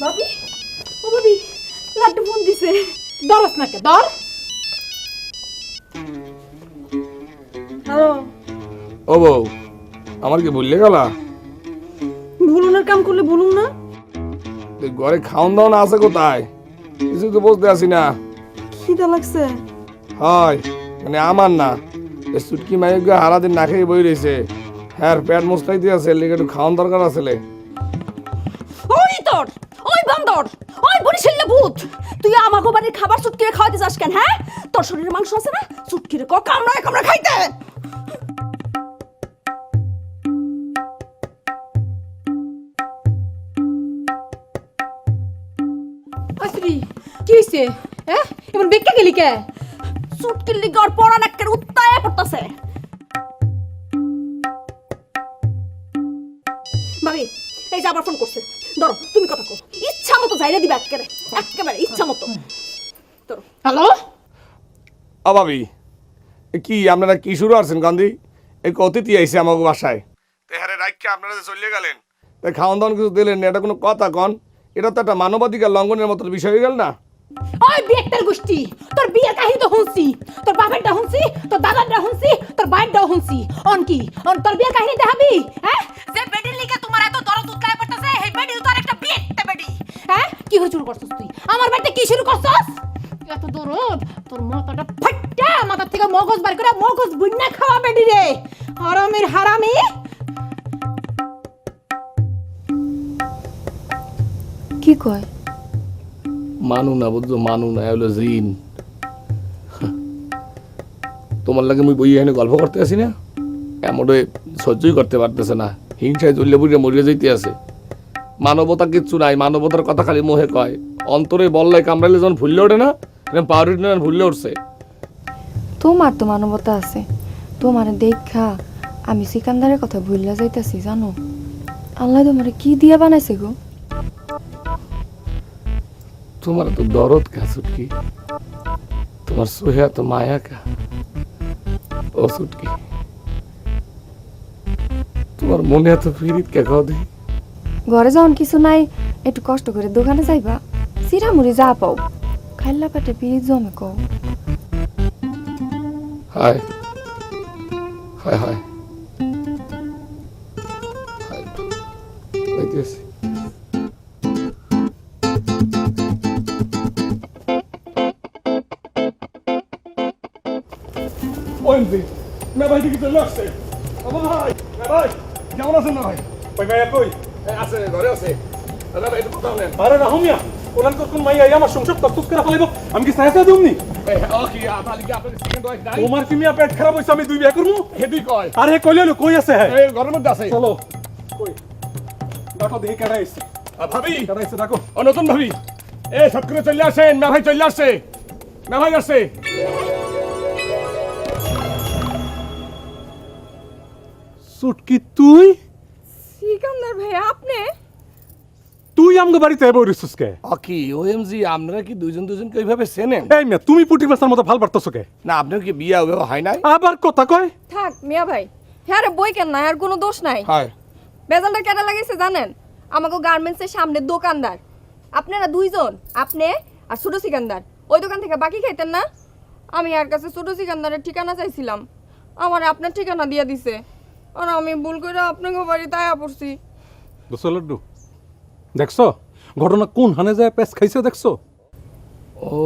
ভাবি, ও ভাবি, লাড্ডু ফোন দিছে। দরস নাকি দর? হ্যালো। ও বউ, আমার কি বললে গেলা? বলুনের কাম করলে বলুন না। ঘরে খাওন দাওন আছে কোথায়? কিছু তো বুঝতে আসি না। খিদা লাগছে। হয় মানে আমার না, সুটকি মাইক হারা দিন না খেয়ে বই রয়েছে। হ্যাঁ, পেট মুস্তাই দিয়ে আছে, লিখে একটু খাওয়ান দরকার আছে। ওই তোর, ওই বান্দর, ওই বরিশাল্লা ভূত, তুই আমাকে বাড়ির খাবার চুটকিরে খাওয়াতে যাস কেন? হ্যাঁ, তোর শরীরে মাংস আছে না, চুটকিরে কো কামড়ায় কামড়া খাইতে। আসরি কি হইছে? হ্যাঁ, এমন বেক্কা গেলি কে? চুটকির লিগে ওর পড়া নাকের উত্তায় পড়তাছে। ভাবি, এই যে আবার ফোন করছে। ধরো, তুমি কথা কও, ইচ্ছা মতো যাইরে দিবা, একেবারে একেবারে ইচ্ছা মতো। ধরো। হ্যালো, অভাবী কি আপনারা কি শুরু করছেন গান্ধী? এই অতিথি আইসে আমাকে বাসায়, তেহারে রাখকে আপনারা যে চলে গেলেন, তাই খাওয়ান দাওয়ান কিছু দিলেন না, এটা কোনো কথা কন? এটা তো একটা মানবাধিকার লঙ্ঘনের মতো বিষয় হয়ে গেল না? ওই বিয়ের গোষ্ঠী, তোর বিয়ের কাহিনী তো শুনছি, তোর বাপেরটা শুনছি, তোর দাদারটা শুনছি, তোর বাইরটাও শুনছি। অন কি অন তোর বিয়ের কাহিনী দেখাবি? হ্যাঁ, যে বেডির লিগে তোমার এত দরদ উতলায় পড়তেছে, এই বেডি তো আর একটা বিয়েতে বেডি। হ্যাঁ, কি শুরু করছস তুই? আমার বাড়িতে কি শুরু করছস? এত দরদ, তোর মাথাটা ফাটটা, মাথা থেকে মগজ বার করে মগজ বুইন্না খাওয়া বেডি রে, হারামির হারামি। কি কয়? মানু না, বুঝছো, মানু না, হলো জিন। তোমার লাগে মুই বই এখানে গল্প করতে আসি না, এমন সহ্যই করতে পারতেছে না, হিংসায় চললে বুড়িয়ে মরিয়ে যাইতে আছে। মানবতা কিচ্ছু নাই, মানবতার কথা খালি মোহে কয়, অন্তরে বললে কামড়াইলে যখন ভুললে ওঠে না, পাউরুটি না ভুললে উঠছে। তোমার তো মানবতা আছে, তোমার দেখা আমি সিকান্দারের কথা ভুললা যাইতাছি জানো। আল্লাহ তোমারে কি দিয়া বানাইছে গো? তোমার তো দরদ কা ছুটকি, তোমার সোহে তো মায়া কা। ও ছুটকি, তোমার মনে এত ফিরিত কে খাও দি? ঘরে যখন কিছু নাই একটু কষ্ট করে দোকানে যাইবা, চিরামুড়ি যা পাও খাইলা পেটে পিড়ি জমে কও। হায় হায় হায় হায়, দেখতেছি ওএমজি মে ভাই কি চলে আসছে? বাবা ভাই, মে ভাই কেমন আছেন না ভাই? ওই মাইয়া কই? আছে, ঘরে আছে। দাদা ভাই একটু কথা বলেন। আরে রাহুমিয়া, ওলান কোন মাইয়া আমার সংসার তকতুক করে ফেলাইব, আমি কি সাহায্য দিমনি? ওকে, আপনার কি আপনার সেকেন্ড ওয়াইফ নাই? তোমার কি মিয়া পেট খারাপ হইছে আমি দুই বিয়া করবো? হেডি কয় আরে কইলেলো কই আছে হ্যাঁ? এই ঘরের মধ্যে আছে। চলো কই ডাকো দেখি কেডা আইছে। ভাবি, কেডা আইছে ডাকো। ও নতুন ভাবি, এ সব করে চলে আসেন, মে ভাই চলে আসছে, মে ভাই আসছে। সুটকি তুই? সিকান্দার ভাই, আপনি? তুই আমগো বাড়িতে আইব রিসুস কে? কি ওএমজি, আপনারা কি দুইজন দুজনকে এইভাবে চেনেন? এই মিয়া তুমি পুটি মাছার মতো ভাল পারতাছো কে? না আপনার কি বিয়া হয় নাই? আবার কথা কয়? থাক মিয়া ভাই, হ্যাঁ রে বই কেন না, আর কোনো দোষ নাই। হয় বেজালটা কেন লাগাইছে জানেন? আমাকে গার্মেন্টসের সামনে দোকানদার, আপনারা দুইজন, আপনি আর ছোট সিকান্দার, ওই দোকান থেকে বাকি খাইতেন না? আমি আর কাছে ছোট সিকান্দারের ঠিকানা চাইছিলাম, আমার আপনার ঠিকানা দিয়ে দিছে, আর আমি ভুল করে আপনাকে বাড়িতে আয়া পড়ছি। দোসো লাড্ডু দেখছো ঘটনা কোন হানে যায় পেস খাইছে দেখছো? ও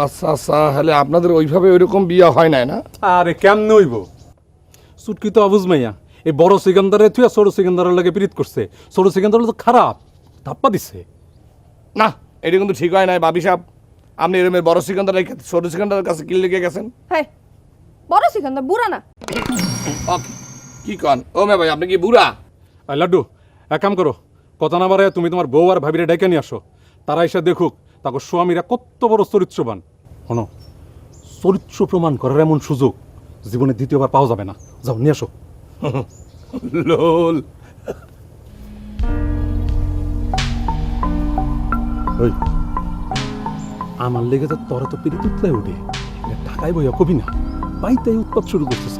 আচ্ছা আচ্ছা, তাহলে আপনাদের ওইভাবে ওইরকম বিয়া হয় নাই না? আরে কেমনে হইব? সুটকি তো আবুজ মাইয়া এই বড় সিকান্দারে তুই ছোট সিকান্দারের লাগে পিরিত করছে, ছোট সিকান্দার তো খারাপ ধাপ্পা দিছে। না, এটা কিন্তু ঠিক হয় নাই বাবি সাহেব। আপনি এরমের বড় সিকান্দার রেখে ছোট সিকান্দারের কাছে কিল লেগে গেছেন। হ্যাঁ, বড় সিকান্দার বুড়া না। কি কন ও মে ভাই, আপনি কি বুড়া? আর লাড্ডু এক কাম করো, কথা না বাড়ে তুমি তোমার বউ আর ভাবিরে ডেকে নিয়ে আসো, তারা এসে দেখুক তাকে স্বামীরা কত বড় চরিত্রবান। শোনো, চরিত্র প্রমাণ করার এমন সুযোগ জীবনে দ্বিতীয়বার পাওয়া যাবে না, যাও নিয়ে আসো। লোল ওই আমার লেগে তো তোরা তো পিড়ি তুতলাই উঠে ঢাকায় বইয়া কবি না, বাইতে উৎপাত শুরু করছিস।